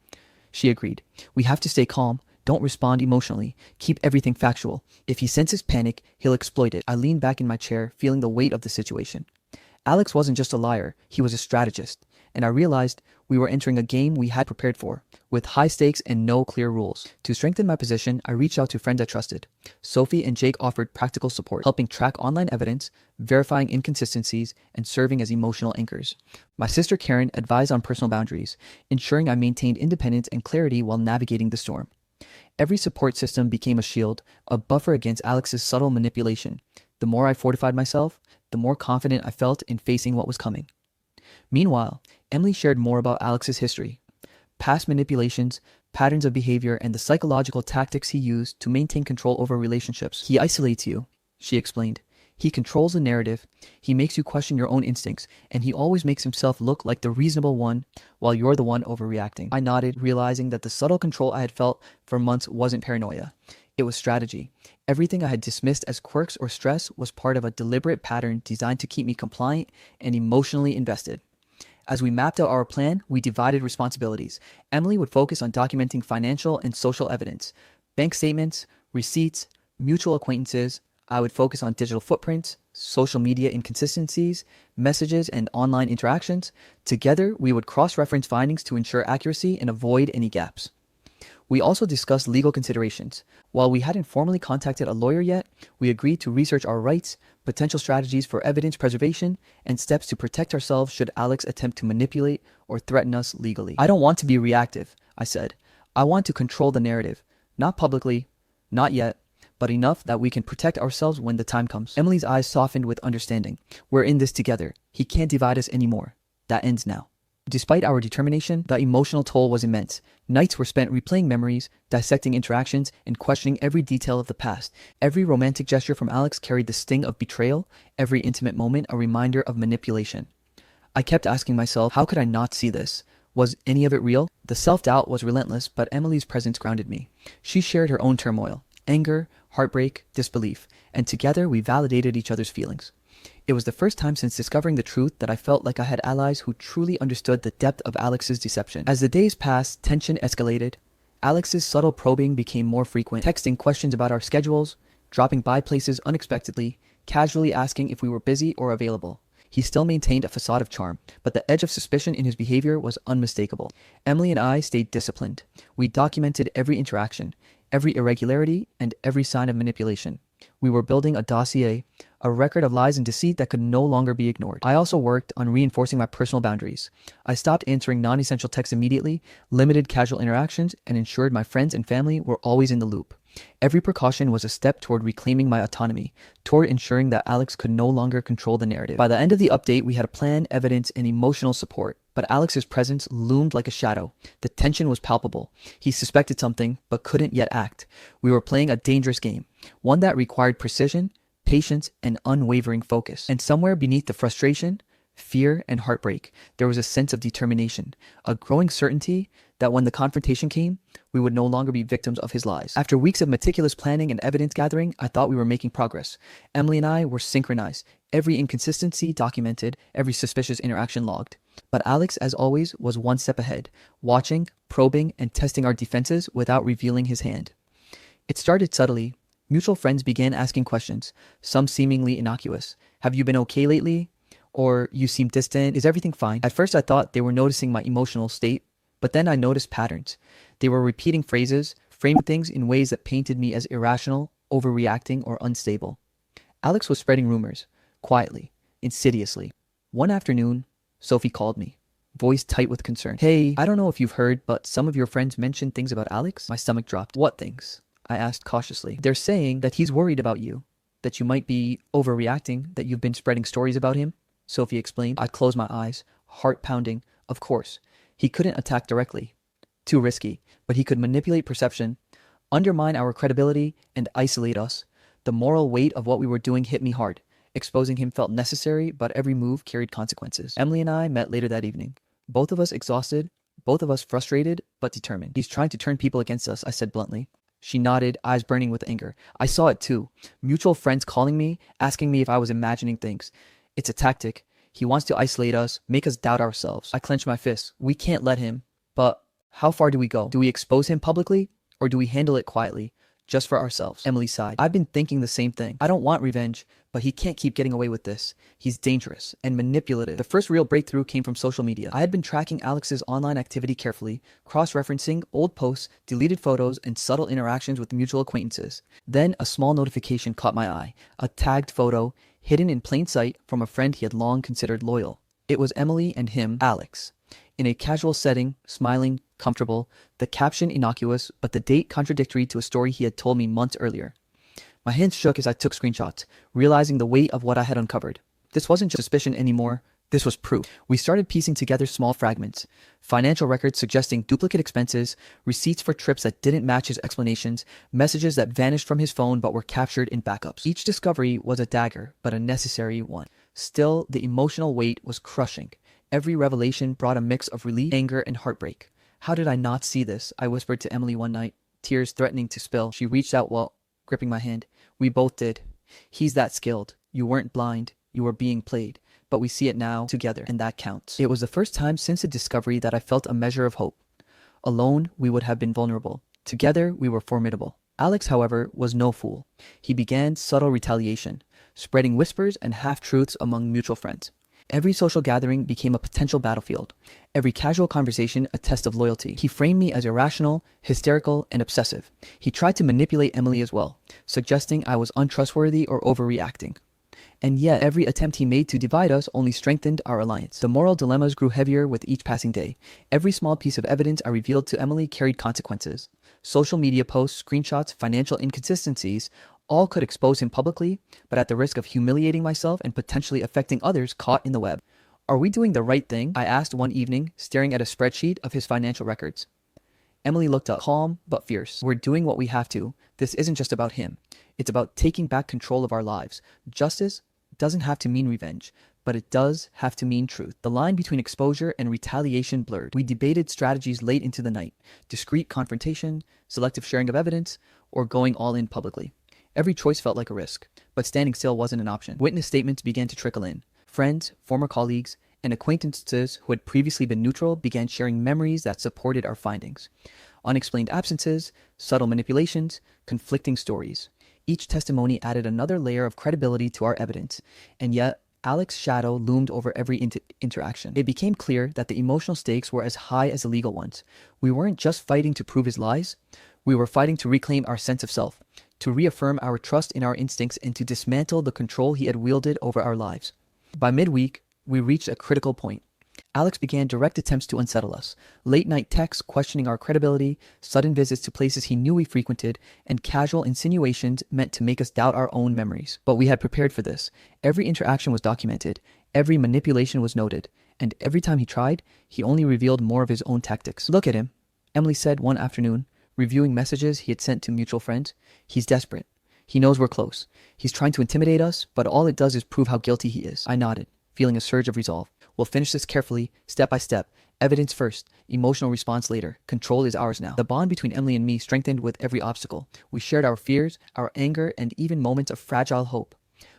She agreed. We have to stay calm. Don't respond emotionally. Keep everything factual. If he senses panic, he'll exploit it. I leaned back in my chair, feeling the weight of the situation. Alex wasn't just a liar, he was a strategist. And I realized we were entering a game we had prepared for, with high stakes and no clear rules. To strengthen my position, I reached out to friends I trusted. Sophie and Jake offered practical support, helping track online evidence, verifying inconsistencies, and serving as emotional anchors. My sister Karen advised on personal boundaries, ensuring I maintained independence and clarity while navigating the storm. Every support system became a shield, a buffer against Alex's subtle manipulation. The more I fortified myself, the more confident I felt in facing what was coming. Meanwhile, Emily shared more about Alex's history, past manipulations, patterns of behavior, and the psychological tactics he used to maintain control over relationships. He isolates you, she explained. He controls the narrative, he makes you question your own instincts, and he always makes himself look like the reasonable one while you're the one overreacting. I nodded, realizing that the subtle control I had felt for months wasn't paranoia. It was strategy. Everything I had dismissed as quirks or stress was part of a deliberate pattern designed to keep me compliant and emotionally invested. As we mapped out our plan, we divided responsibilities. Emily would focus on documenting financial and social evidence, bank statements, receipts, mutual acquaintances. I would focus on digital footprints, social media inconsistencies, messages, and online interactions. Together, we would cross-reference findings to ensure accuracy and avoid any gaps. We also discussed legal considerations. While we hadn't formally contacted a lawyer yet, we agreed to research our rights, potential strategies for evidence preservation, and steps to protect ourselves should Alex attempt to manipulate or threaten us legally. I don't want to be reactive, I said. I want to control the narrative. Not publicly, not yet, but enough that we can protect ourselves when the time comes. Emily's eyes softened with understanding. We're in this together. He can't divide us anymore. That ends now. Despite our determination, the emotional toll was immense. Nights were spent replaying memories, dissecting interactions, and questioning every detail of the past. Every romantic gesture from Alex carried the sting of betrayal, every intimate moment a reminder of manipulation. I kept asking myself, how could I not see this? Was any of it real? The self-doubt was relentless, but Emily's presence grounded me. She shared her own turmoil, anger, heartbreak, disbelief, and together we validated each other's feelings. It was the first time since discovering the truth that I felt like I had allies who truly understood the depth of Alex's deception. As the days passed, tension escalated. Alex's subtle probing became more frequent, texting questions about our schedules, dropping by places unexpectedly, casually asking if we were busy or available. He still maintained a facade of charm, but the edge of suspicion in his behavior was unmistakable. Emily and I stayed disciplined. We documented every interaction, every irregularity, and every sign of manipulation. We were building a dossier, a record of lies and deceit that could no longer be ignored. I also worked on reinforcing my personal boundaries. I stopped answering non-essential texts immediately, limited casual interactions, and ensured my friends and family were always in the loop. Every precaution was a step toward reclaiming my autonomy, toward ensuring that Alex could no longer control the narrative. By the end of the update, we had a plan, evidence, and emotional support. But Alex's presence loomed like a shadow. The tension was palpable. He suspected something, but couldn't yet act. We were playing a dangerous game, one that required precision, patience, and unwavering focus. And somewhere beneath the frustration, fear, and heartbreak, there was a sense of determination, a growing certainty that when the confrontation came, we would no longer be victims of his lies. After weeks of meticulous planning and evidence gathering, I thought we were making progress. Emily and I were synchronized, every inconsistency documented, every suspicious interaction logged. But Alex, as always, was one step ahead, watching, probing, and testing our defenses without revealing his hand. It started subtly. Mutual friends began asking questions, some seemingly innocuous. Have you been okay lately? Or you seem distant. Is everything fine? At first I thought they were noticing my emotional state, but then I noticed patterns. They were repeating phrases, framing things in ways that painted me as irrational, overreacting, or unstable. Alex was spreading rumors, quietly, insidiously. One afternoon, Sophie called me, voice tight with concern. Hey, I don't know if you've heard, but some of your friends mentioned things about Alex. My stomach dropped. What things? I asked cautiously. They're saying that he's worried about you, that you might be overreacting, that you've been spreading stories about him, Sophie explained. I closed my eyes, heart pounding. Of course. He couldn't attack directly. Too risky, but he could manipulate perception, undermine our credibility, and isolate us. The moral weight of what we were doing hit me hard. Exposing him felt necessary, but every move carried consequences. Emily and I met later that evening. Both of us exhausted, both of us frustrated, but determined. He's trying to turn people against us, I said bluntly. She nodded, eyes burning with anger. I saw it too. Mutual friends calling me, asking me if I was imagining things. It's a tactic. He wants to isolate us, make us doubt ourselves. I clenched my fists. We can't let him. But how far do we go? Do we expose him publicly? Or do we handle it quietly? Just for ourselves. Emily sighed. I've been thinking the same thing. I don't want revenge, but he can't keep getting away with this. He's dangerous and manipulative. The first real breakthrough came from social media. I had been tracking Alex's online activity carefully, cross-referencing old posts, deleted photos, and subtle interactions with mutual acquaintances. Then a small notification caught my eye. A tagged photo, hidden in plain sight from a friend he had long considered loyal. It was Emily and him, Alex. In a casual setting, smiling, comfortable, the caption innocuous, but the date contradictory to a story he had told me months earlier. My hands shook as I took screenshots, realizing the weight of what I had uncovered. This wasn't just suspicion anymore, this was proof. We started piecing together small fragments. Financial records suggesting duplicate expenses, receipts for trips that didn't match his explanations, messages that vanished from his phone but were captured in backups. Each discovery was a dagger, but a necessary one. Still, the emotional weight was crushing. Every revelation brought a mix of relief, anger, and heartbreak. How did I not see this? I whispered to Emily one night, tears threatening to spill. She reached out while gripping my hand. We both did. He's that skilled. You weren't blind. You were being played. But we see it now, together, and that counts. It was the first time since the discovery that I felt a measure of hope. Alone, we would have been vulnerable. Together, we were formidable. Alex, however, was no fool. He began subtle retaliation, spreading whispers and half-truths among mutual friends. Every social gathering became a potential battlefield. Every casual conversation a test of loyalty. He framed me as irrational, hysterical, and obsessive. He tried to manipulate Emily as well, suggesting I was untrustworthy or overreacting. And yet, every attempt he made to divide us only strengthened our alliance. The moral dilemmas grew heavier with each passing day. Every small piece of evidence I revealed to Emily carried consequences. Social media posts, screenshots, financial inconsistencies, all could expose him publicly, but at the risk of humiliating myself and potentially affecting others caught in the web. Are we doing the right thing? I asked one evening, staring at a spreadsheet of his financial records. Emily looked up, calm but fierce. We're doing what we have to. This isn't just about him. It's about taking back control of our lives. Justice doesn't have to mean revenge, but it does have to mean truth. The line between exposure and retaliation blurred. We debated strategies late into the night. Discreet confrontation, selective sharing of evidence, or going all in publicly. Every choice felt like a risk, but standing still wasn't an option. Witness statements began to trickle in. Friends, former colleagues, and acquaintances who had previously been neutral began sharing memories that supported our findings. Unexplained absences, subtle manipulations, conflicting stories. Each testimony added another layer of credibility to our evidence, and yet Alex's shadow loomed over every interaction. It became clear that the emotional stakes were as high as the legal ones. We weren't just fighting to prove his lies, we were fighting to reclaim our sense of self, to reaffirm our trust in our instincts, and to dismantle the control he had wielded over our lives. By midweek, we reached a critical point. Alex began direct attempts to unsettle us. Late-night texts questioning our credibility, sudden visits to places he knew we frequented, and casual insinuations meant to make us doubt our own memories. But we had prepared for this. Every interaction was documented, every manipulation was noted, and every time he tried, he only revealed more of his own tactics. Look at him, Emily said one afternoon, reviewing messages he had sent to mutual friends. He's desperate. He knows we're close. He's trying to intimidate us, but all it does is prove how guilty he is. I nodded, feeling a surge of resolve. We'll finish this carefully, step by step. Evidence first, emotional response later. Control is ours now. The bond between Emily and me strengthened with every obstacle. We shared our fears, our anger, and even moments of fragile hope.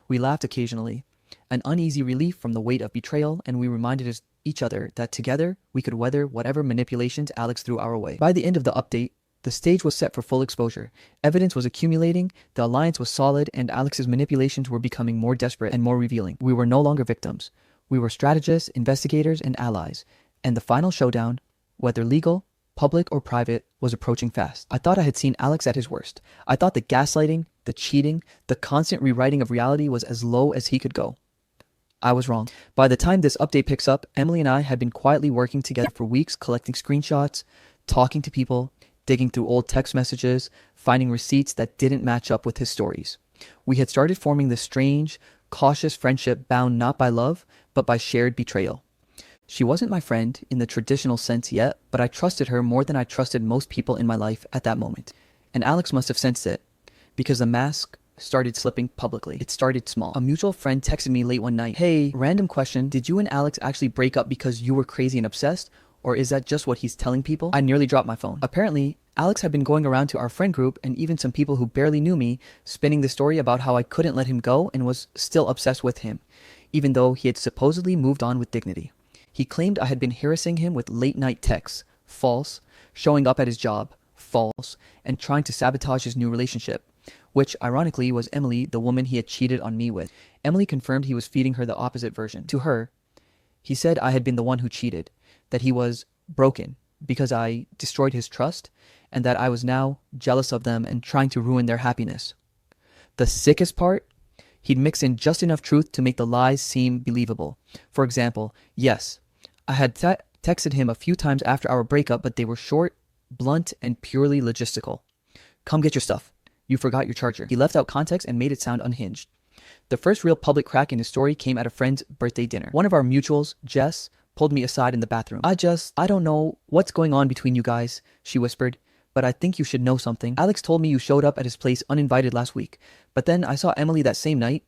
We laughed occasionally, an uneasy relief from the weight of betrayal, and we reminded each other that together we could weather whatever manipulations Alex threw our way. By the end of the update, the stage was set for full exposure. Evidence was accumulating, the alliance was solid, and Alex's manipulations were becoming more desperate and more revealing. We were no longer victims. We were strategists, investigators, and allies. And the final showdown, whether legal, public, or private, was approaching fast. I thought I had seen Alex at his worst. I thought the gaslighting, the cheating, the constant rewriting of reality was as low as he could go. I was wrong. By the time this update picks up, Emily and I had been quietly working together for weeks, collecting screenshots, talking to people, digging through old text messages, finding receipts that didn't match up with his stories. We had started forming this strange, cautious friendship bound not by love, but by shared betrayal. She wasn't my friend in the traditional sense yet, but I trusted her more than I trusted most people in my life at that moment. And Alex must have sensed it, because the mask started slipping publicly. It started small. A mutual friend texted me late one night, "Hey, random question, did you and Alex actually break up because you were crazy and obsessed? Or is that just what he's telling people?" I nearly dropped my phone. Apparently, Alex had been going around to our friend group and even some people who barely knew me, spinning the story about how I couldn't let him go and was still obsessed with him, even though he had supposedly moved on with dignity. He claimed I had been harassing him with late-night texts, false, showing up at his job, false, and trying to sabotage his new relationship, which ironically was Emily, the woman he had cheated on me with. Emily confirmed he was feeding her the opposite version. To her, he said I had been the one who cheated, that he was broken because I destroyed his trust, and that I was now jealous of them and trying to ruin their happiness. The sickest part? He'd mix in just enough truth to make the lies seem believable. For example, yes, I had texted him a few times after our breakup, but they were short, blunt, and purely logistical. Come get your stuff. You forgot your charger. He left out context and made it sound unhinged. The first real public crack in his story came at a friend's birthday dinner. One of our mutuals, Jess, pulled me aside in the bathroom. I don't know what's going on between you guys, she whispered, but I think you should know something. Alex told me you showed up at his place uninvited last week, but then I saw Emily that same night,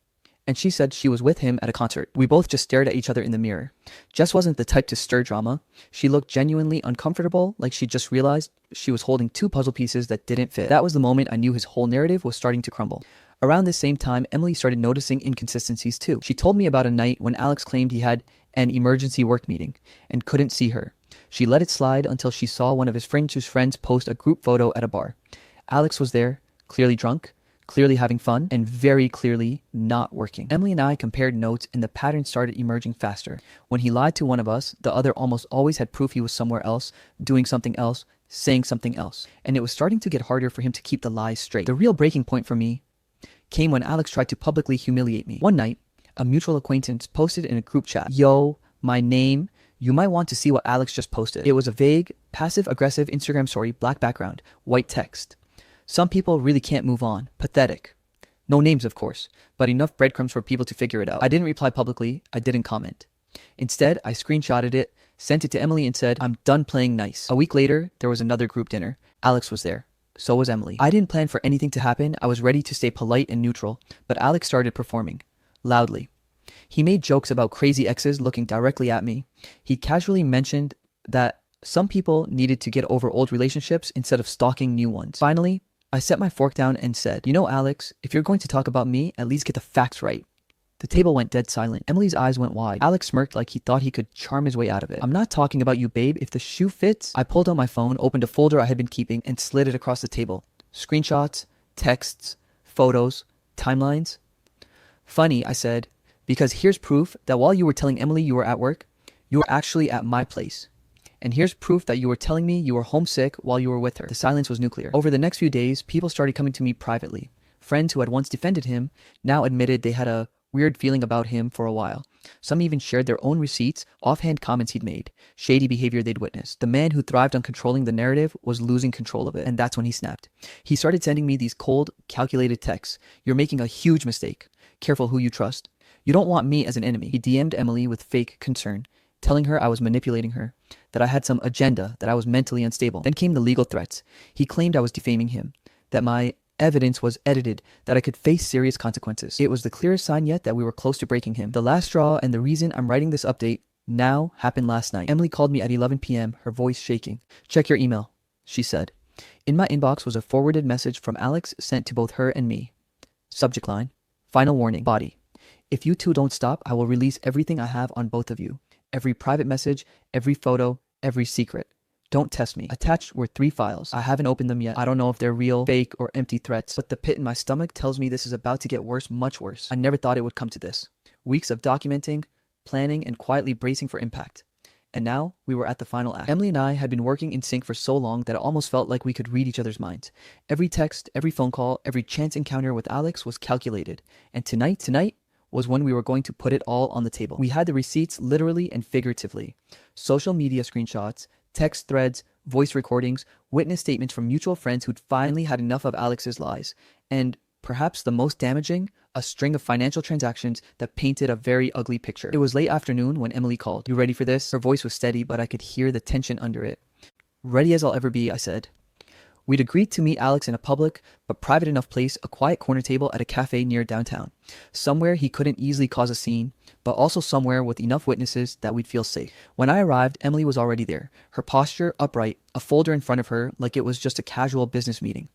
and she said she was with him at a concert. We both just stared at each other in the mirror. Jess wasn't the type to stir drama. She looked genuinely uncomfortable, like she just realized she was holding two puzzle pieces that didn't fit. That was the moment I knew his whole narrative was starting to crumble. Around this same time, Emily started noticing inconsistencies too. She told me about a night when Alex claimed he had an emergency work meeting and couldn't see her. She let it slide until she saw one of his friends post a group photo at a bar. Alex was there, clearly drunk, clearly having fun, and very clearly not working. Emily and I compared notes, and the pattern started emerging faster. When he lied to one of us, the other almost always had proof he was somewhere else, doing something else, saying something else. And it was starting to get harder for him to keep the lies straight. The real breaking point for me came when Alex tried to publicly humiliate me. One night, a mutual acquaintance posted in a group chat, "Yo, my name, you might want to see what Alex just posted." It was a vague, passive-aggressive Instagram story, black background, white text. Some people really can't move on. Pathetic. No names, of course, but enough breadcrumbs for people to figure it out. I didn't reply publicly. I didn't comment. Instead, I screenshotted it, sent it to Emily, and said, "I'm done playing nice." A week later, there was another group dinner. Alex was there. So was Emily. I didn't plan for anything to happen. I was ready to stay polite and neutral, but Alex started performing. Loudly. He made jokes about crazy exes looking directly at me. He casually mentioned that some people needed to get over old relationships instead of stalking new ones. Finally, I set my fork down and said, "You know, Alex, if you're going to talk about me, at least get the facts right." The table went dead silent. Emily's eyes went wide. Alex smirked like he thought he could charm his way out of it. "I'm not talking about you, babe. If the shoe fits." I pulled out my phone, opened a folder I had been keeping, and slid it across the table. Screenshots, texts, photos, timelines. "Funny," I said, "because here's proof that while you were telling Emily you were at work, you were actually at my place. And here's proof that you were telling me you were homesick while you were with her." The silence was nuclear. Over the next few days, people started coming to me privately. Friends who had once defended him now admitted they had a weird feeling about him for a while. Some even shared their own receipts, offhand comments he'd made, shady behavior they'd witnessed. The man who thrived on controlling the narrative was losing control of it, and that's when he snapped. He started sending me these cold, calculated texts. "You're making a huge mistake. Careful who you trust. You don't want me as an enemy." He DM'd Emily with fake concern, telling her I was manipulating her, that I had some agenda, that I was mentally unstable. Then came the legal threats. He claimed I was defaming him, that my evidence was edited, that I could face serious consequences. It was the clearest sign yet that we were close to breaking him. The last straw, and the reason I'm writing this update now, happened last night. Emily called me at 11 p.m., her voice shaking. "Check your email," she said. In my inbox was a forwarded message from Alex sent to both her and me. Subject line, "Final warning, body. If you two don't stop, I will release everything I have on both of you. Every private message, every photo, every secret. Don't test me." Attached were 3 files. I haven't opened them yet. I don't know if they're real, fake, or empty threats, but the pit in my stomach tells me this is about to get worse, much worse. I never thought it would come to this. Weeks of documenting, planning, and quietly bracing for impact. And now we were at the final act. Emily and I had been working in sync for so long that it almost felt like we could read each other's minds. Every text, every phone call, every chance encounter with Alex was calculated. And tonight was when we were going to put it all on the table. We had the receipts literally and figuratively. Social media screenshots, text threads, voice recordings, witness statements from mutual friends who'd finally had enough of Alex's lies. And perhaps the most damaging, a string of financial transactions that painted a very ugly picture. It was late afternoon when Emily called. "You ready for this?" Her voice was steady, but I could hear the tension under it. "Ready as I'll ever be," I said. We'd agreed to meet Alex in a public but private enough place, a quiet corner table at a cafe near downtown. Somewhere he couldn't easily cause a scene, but also somewhere with enough witnesses that we'd feel safe. When I arrived, Emily was already there, her posture upright, a folder in front of her like it was just a casual business meeting.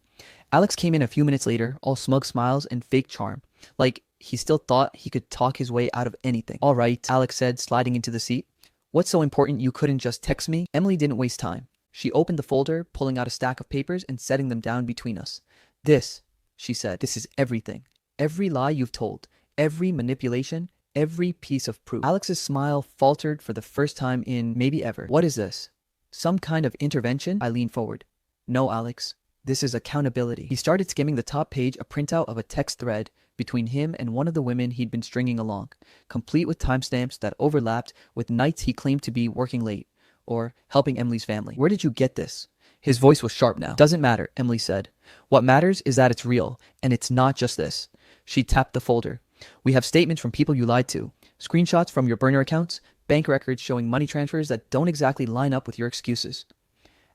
Alex came in a few minutes later, all smug smiles and fake charm, like he still thought he could talk his way out of anything. "All right," Alex said, sliding into the seat. "What's so important you couldn't just text me?" Emily didn't waste time. She opened the folder, pulling out a stack of papers and setting them down between us. "This," she said, "this is everything. Every lie you've told, every manipulation, every piece of proof." Alex's smile faltered for the first time in maybe ever. "What is this? Some kind of intervention?" I leaned forward. "No, Alex. This is accountability." He started skimming the top page, a printout of a text thread between him and one of the women he'd been stringing along, complete with timestamps that overlapped with nights he claimed to be working late or helping Emily's family. "Where did you get this?" His voice was sharp now. "Doesn't matter," Emily said. "What matters is that it's real, and it's not just this." She tapped the folder. "We have statements from people you lied to, screenshots from your burner accounts, bank records showing money transfers that don't exactly line up with your excuses."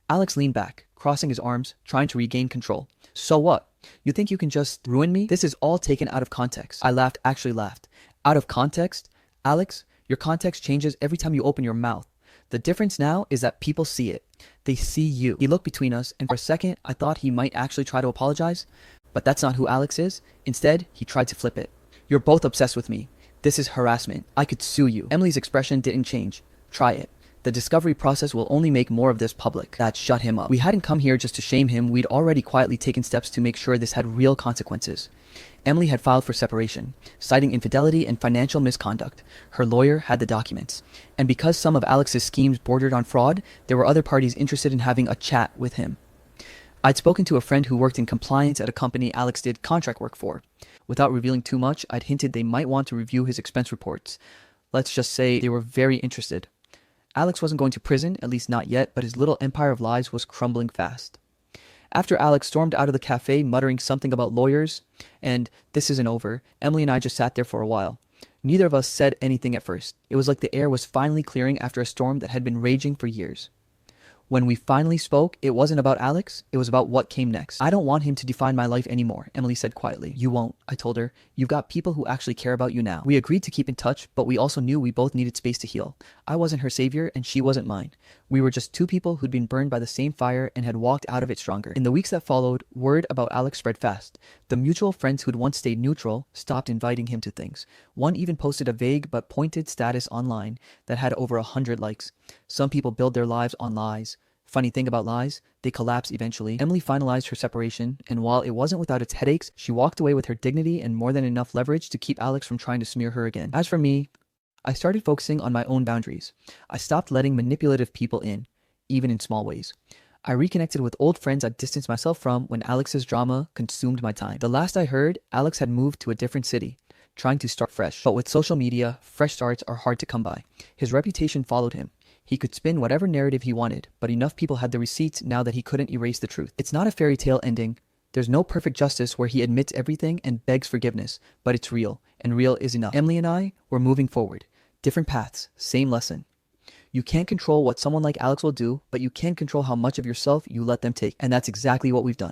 Alex leaned back, crossing his arms, trying to regain control. "So what? You think you can just ruin me? This is all taken out of context." I laughed, actually laughed. "Out of context? Alex, your context changes every time you open your mouth. The difference now is that people see it. They see you." He looked between us, and for a second, I thought he might actually try to apologize. But that's not who Alex is. Instead, he tried to flip it. "You're both obsessed with me. This is harassment. I could sue you." Emily's expression didn't change. "Try it. The discovery process will only make more of this public." That shut him up. We hadn't come here just to shame him. We'd already quietly taken steps to make sure this had real consequences. Emily had filed for separation, citing infidelity and financial misconduct. Her lawyer had the documents. And because some of Alex's schemes bordered on fraud, there were other parties interested in having a chat with him. I'd spoken to a friend who worked in compliance at a company Alex did contract work for. Without revealing too much, I'd hinted they might want to review his expense reports. Let's just say they were very interested. Alex wasn't going to prison, at least not yet, but his little empire of lies was crumbling fast. After Alex stormed out of the cafe muttering something about lawyers and "this isn't over," Emily and I just sat there for a while. Neither of us said anything at first. It was like the air was finally clearing after a storm that had been raging for years. When we finally spoke, it wasn't about Alex, it was about what came next. "I don't want him to define my life anymore," Emily said quietly. "You won't," I told her. "You've got people who actually care about you now." We agreed to keep in touch, but we also knew we both needed space to heal. I wasn't her savior, and she wasn't mine. We were just two people who'd been burned by the same fire and had walked out of it stronger. In the weeks that followed, word about Alex spread fast. The mutual friends who'd once stayed neutral stopped inviting him to things. One even posted a vague but pointed status online that had over 100 likes. Some people build their lives on lies. Funny thing about lies, they collapse eventually. Emily finalized her separation, and while it wasn't without its headaches, she walked away with her dignity and more than enough leverage to keep Alex from trying to smear her again. As for me, I started focusing on my own boundaries. I stopped letting manipulative people in, even in small ways. I reconnected with old friends I'd distanced myself from when Alex's drama consumed my time. The last I heard, Alex had moved to a different city, trying to start fresh. But with social media, fresh starts are hard to come by. His reputation followed him. He could spin whatever narrative he wanted, but enough people had the receipts now that he couldn't erase the truth. It's not a fairy tale ending. There's no perfect justice where he admits everything and begs forgiveness, but it's real, and real is enough. Emily and I were moving forward. Different paths, same lesson. You can't control what someone like Alex will do, but you can control how much of yourself you let them take, and that's exactly what we've done.